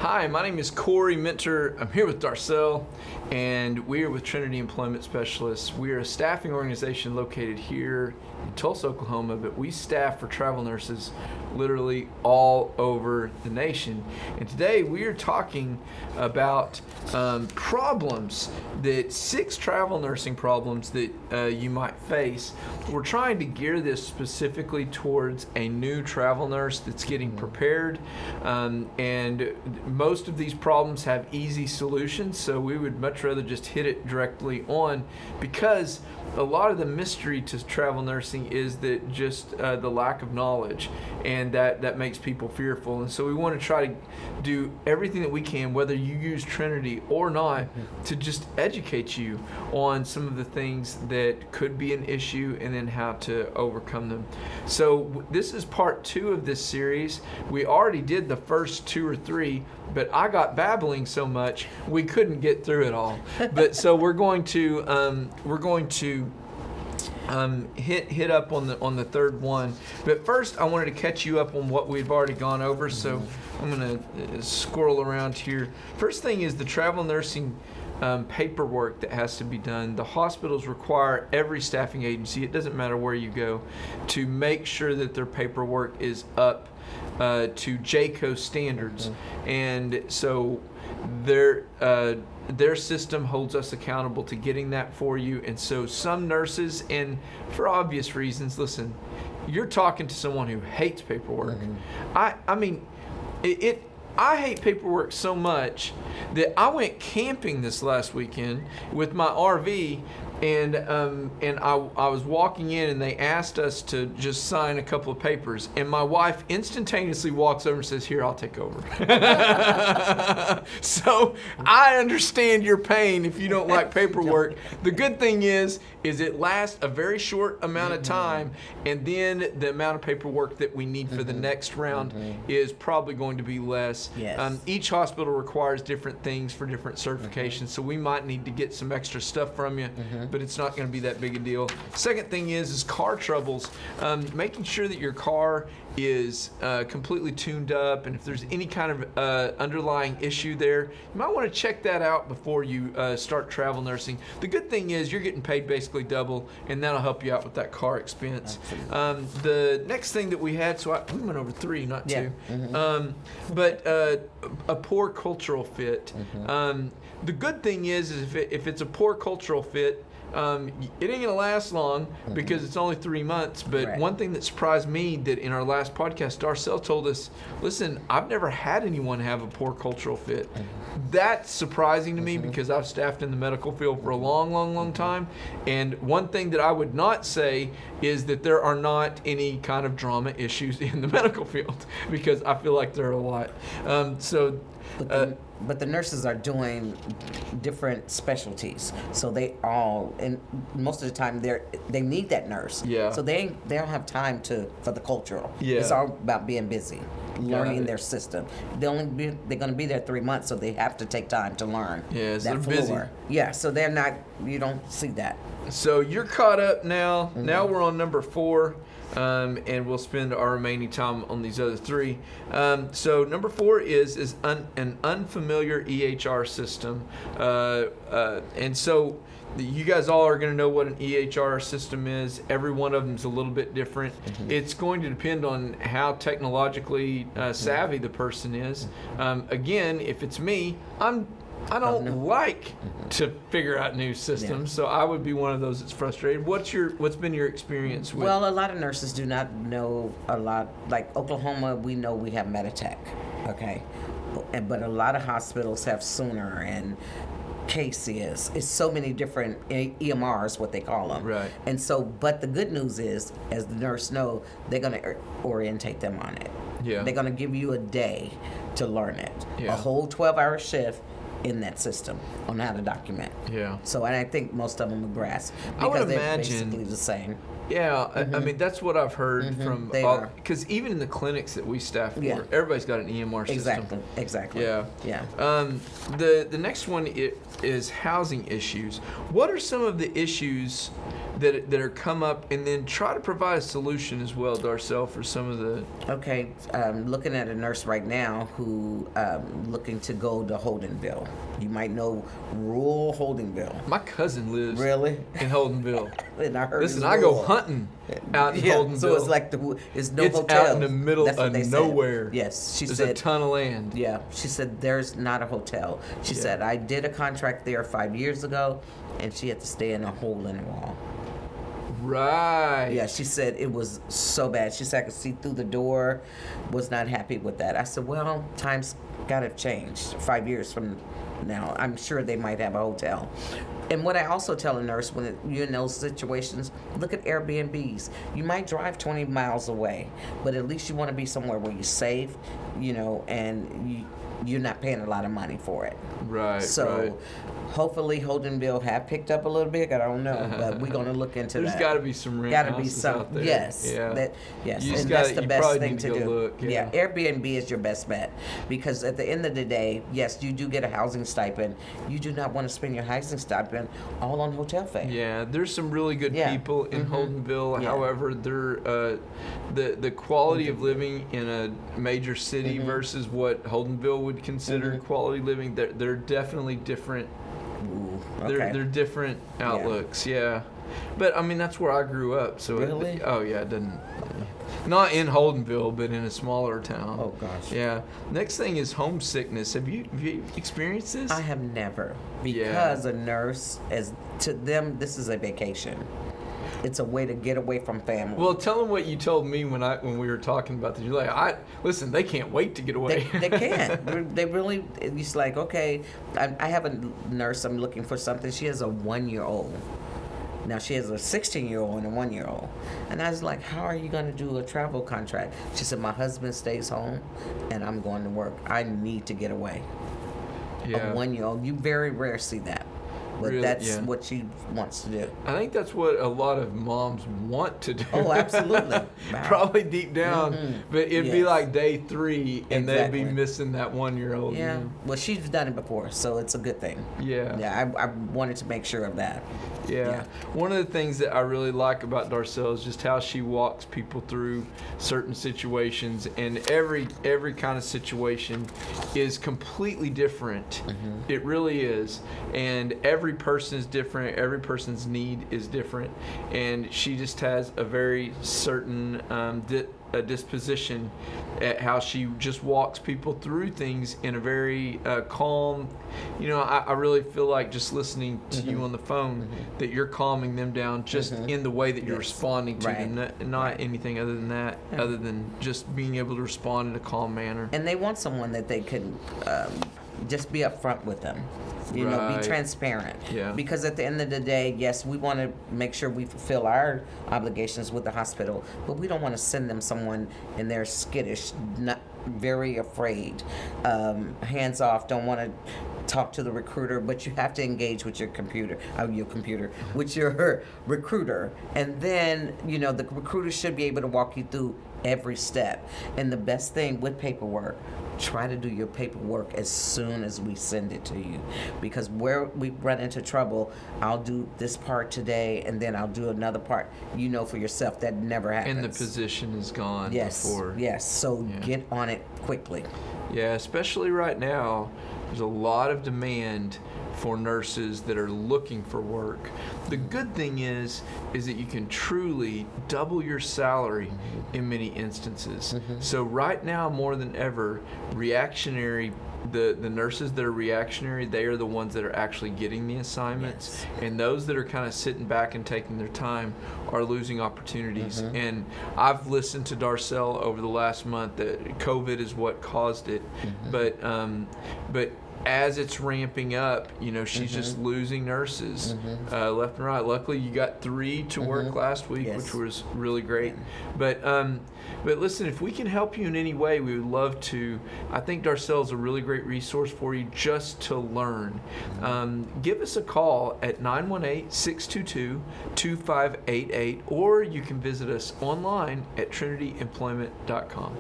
Hi, my name is Corey Minter. I'm here with Darcel, and we are with Trinity Employment Specialists. We are a staffing organization located here in Tulsa, Oklahoma, but we staff for travel nurses literally all over the nation. And today we are talking about problems, that 6 travel nursing problems that you might face. We're trying to gear this specifically towards a new travel nurse that's getting prepared, and most of these problems have easy solutions, so we would much rather just hit it directly on, because a lot of the mystery to travel nursing is that just the lack of knowledge, and that makes people fearful. And so we want to try to do everything that we can, whether you use Trinity or not, to just educate you on some of the things that could be an issue and then how to overcome them. So this is part 2 of this series. We already did the first 2 or 3, but I got babbling so much we couldn't get through it all. But so we're going to hit up on the third one. But first, I wanted to catch you up on what we've already gone over. So I'm going to squirrel around here. First thing is the travel nursing paperwork that has to be done. The hospitals require every staffing agency, it doesn't matter where you go, to make sure that their paperwork is up to JCO standards. And so their system holds us accountable to getting that for you. And so some nurses, and for obvious reasons, listen, you're talking to someone who hates paperwork. I mean, I hate paperwork so much that I went camping this last weekend with my RV, and I was walking in, and they asked us to just sign a couple of papers, and my wife instantaneously walks over and says, "Here, I'll take over." So I understand your pain if you don't like paperwork. The good thing is it lasts a very short amount of time, and then the amount of paperwork that we need for the next round is probably going to be less. Yes. Each hospital requires different things for different certifications, so we might need to get some extra stuff from you, but it's not going to be that big a deal. Second thing is car troubles. Making sure that your car is completely tuned up, and if there's any kind of underlying issue there, you might want to check that out before you start travel nursing. The good thing is you're getting paid basically double, and that'll help you out with that car expense. The next thing that we had, so we went over 3, not 2, but a poor cultural fit. The good thing is if it's a poor cultural fit, it ain't gonna last long because it's only 3 months. But one thing that surprised me, that in our last podcast, Darcel told us, listen, I've never had anyone have a poor cultural fit. That's surprising to me because I've staffed in the medical field for a long time. And one thing that I would not say is that there are not any kind of drama issues in the medical field, because I feel like there are a lot. But the nurses are doing different specialties, so they all, and most of the time they need that nurse. Yeah. So they don't have time for the cultural. Yeah. It's all about being busy, learning their system. They're going to be there 3 months, so they have to take time to learn. Yeah, so that they're busy. Yeah. So they're not. You don't see that. So you're caught up now. Now we're on number 4. And we'll spend our remaining time on these other 3. So number 4 is an unfamiliar EHR system. And so you guys all are going to know what an EHR system is. Every one of them is a little bit different. It's going to depend on how technologically savvy the person is. Again, if it's me, I don't like to figure out new systems, so I would be one of those that's frustrated. What's been your experience with? Well, a lot of nurses do not know a lot. Like Oklahoma, we know we have Meditech, okay, but a lot of hospitals have Sooner and cases. It's so many different EMRs, what they call them. Right. And so, but the good news is, as the nurse know, they're going to orientate them on it. Yeah. They're going to give you a day to learn it. Yeah. A whole 12-hour shift in that system on how to document. Yeah. So, and I think most of them will grasp I would because they're imagine basically the same. Yeah, I mean, that's what I've heard from They all, are. because even in the clinics that we staff for, Yeah. everybody's got an EMR system. Exactly. Yeah. Yeah. The next one is housing issues. What are some of the issues that are come up, and then try to provide a solution as well, Darcel, for some of the. Okay, looking at a nurse right now who looking to go to Holdenville. You might know rural Holdenville. My cousin lives Really? in Holdenville. And I heard Listen, it's I go rural. hunting out in Yeah, Holdenville. so it's like it's no It's hotel. out in the middle That's what of they said. nowhere. Yes, she There's said. a ton of land. Yeah, she said there's not a hotel. She Yeah. said I did a contract there 5 years ago, and she had to stay in a hole in the wall. Right. Yeah, she said it was so bad. She said I could see through the door. Was not happy with that. I said, well, times gotta change. 5 years from now, I'm sure they might have a hotel. And what I also tell a nurse when you're in those situations, look at Airbnbs. You might drive 20 miles away, but at least you want to be somewhere where you're safe, and you're not paying a lot of money for it. Right. So right. hopefully Holdenville have picked up a little bit. I don't know, but we're going to look into There's that. got to be some rent Gotta be houses some, out there. yes, Yeah. yes, You just and gotta- that's the you best probably thing need to to go do. look, yeah. Airbnb is your best bet because at the end of the day, yes, you do get a housing stipend. You do not want to spend your housing stipend all on hotel fare. Yeah, there's some really good Yeah. people in Holdenville. Yeah. However, they're the quality of living in a major city versus what Holdenville would consider quality living. They're definitely different. Ooh, They're okay. different outlooks. Yeah. But I mean that's where I grew up. So Really? It doesn't. Not in Holdenville, but in a smaller town. Oh gosh. Yeah. Next thing is homesickness. Have you experienced this? I have never, Yeah. because a nurse, as to them, this is a vacation. It's a way to get away from family. Well, tell them what you told me when we were talking about this. You're like, listen, they can't wait to get away. They can't. They really. It's like, okay, I have a nurse. I'm looking for something. She has a 1-year-old. Now she has a 16-year-old and a 1-year-old. And I was like, how are you going to do a travel contract? She said, my husband stays home, and I'm going to work. I need to get away. Yeah. A 1-year-old. You very rare see that. But Really? that's Yeah. what she wants to do. I think that's what a lot of moms want to do. Oh, absolutely. Wow. Probably deep down, but it'd be Yes. like day 3, and they'd Exactly. be missing that 1-year-old. Yeah. Well, she's done it before, so it's a good thing. Yeah. Yeah, I wanted to make sure of that. Yeah. Yeah. One of the things that I really like about Darcel is just how she walks people through certain situations, and every kind of situation is completely different. It really is. And every person is different. Every person's need is different. And she just has a very certain a disposition at how she just walks people through things in a very calm. I really feel like just listening to you on the phone that you're calming them down just in the way that you're Yes. responding to Right. them, not anything other than that, other than just being able to respond in a calm manner. And they want someone that they can just be upfront with them. Right. Be transparent. Yeah. Because at the end of the day, yes, we want to make sure we fulfill our obligations with the hospital, but we don't want to send them someone and they're skittish, not very afraid, hands off, don't want to talk to the recruiter, but you have to engage with your computer, with your recruiter. And then, the recruiter should be able to walk you through every step. And the best thing with paperwork, try to do your paperwork as soon as we send it to you, because where we run into trouble, I'll do this part today and then I'll do another part. For yourself that never happens. And the position is gone before. Yes. So get on it quickly. Yeah, especially right now, there's a lot of demand for nurses that are looking for work. The good thing is that you can truly double your salary in many instances. So right now, more than ever, the nurses that are reactionary, they are the ones that are actually getting the assignments. Yes. And those that are kind of sitting back and taking their time are losing opportunities. And I've listened to Darcel over the last month that COVID is what caused it. But as it's ramping up, she's just losing nurses left and right. Luckily, you got 3 to work last week, Yes. which was really great. But listen, if we can help you in any way, we would love to. I think Darcel is a really great resource for you just to learn. Give us a call at 918-622-2588, or you can visit us online at trinityemployment.com.